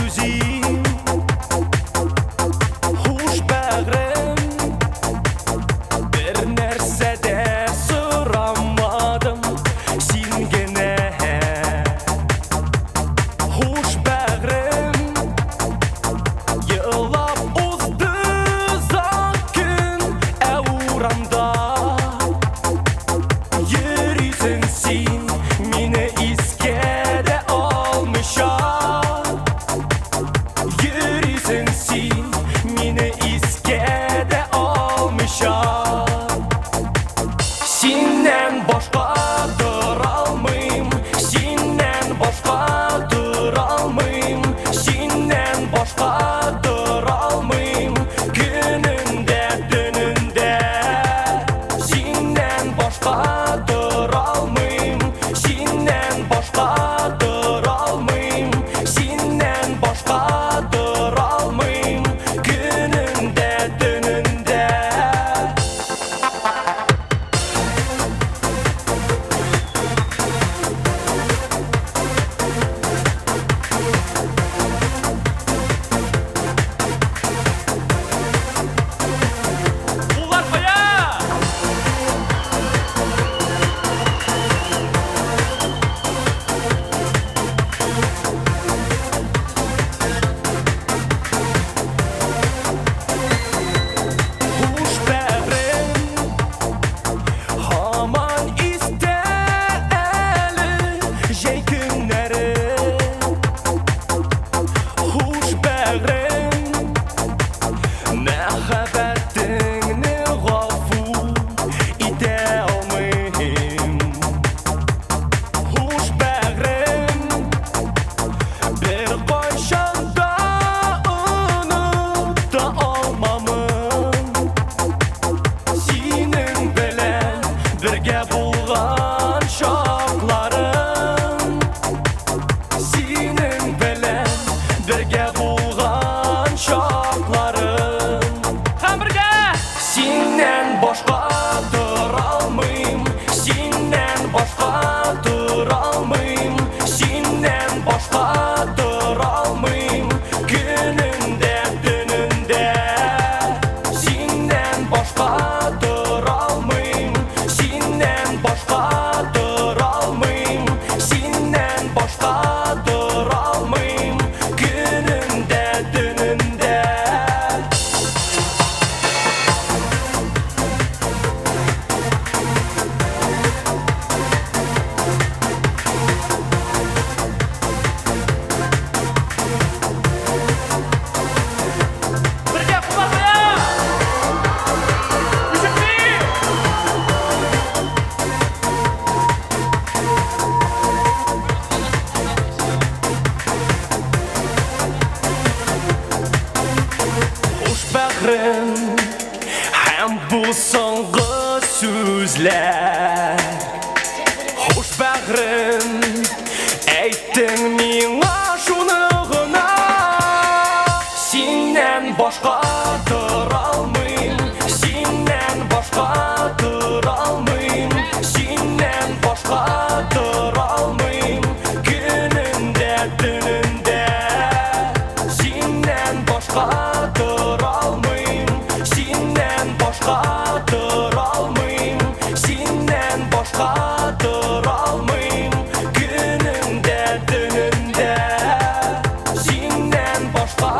түзейін хуш бәғрім бір нәрсе де сұрамадым сенгені хуш бәғрім йылап озды ұзақ күн әурамда йөрисің сен мені еске де алмыша йөрисің сен мені еске де алмыша сеннен башқа тұра алмайм сеннен башқа тұра алмайм сеннен башқа тұра алмайм күнінде түнінде сеннен башқа тұра алмайм сеннен башқа тұра алмайм сеннен башқа тұра алмайм күнінде түнінде Улар қоя! Хуш бәғрім Хаман есте әлі жай күннәрі Хуш бәғрім Мәхәббәтіңні ғафу ите алмайм Хуш бәғрім бір қашанда ұныта алмамын сенің белән бірге болған шақтарым сенің белән бірге болған шақтарым һәм бірге сеннен башқа тұра алмайм сеннен башқа тұра алмайм сеннен башқа тұра алмайм күнінде түнінде сеннен башқа тұра алмайм сеннен башқа тұра алмайм сеннен башқа тұра алмайм күнінде түнінде бірге құлақ Хуш бәғрім һәм бұл соңғы сөзлер Хуш бәғрім әйттің миңа шуны ғына сеннен башқа тұра алмайм сеннен башқа тұра алмайм сеннен башқа тұра алмайм күнінде түнінде сеннен башқа тұра алмайм сеннен башқа тұра алмайм сеннен башқа тұра алмайм күнінде түнінде сеннен башқа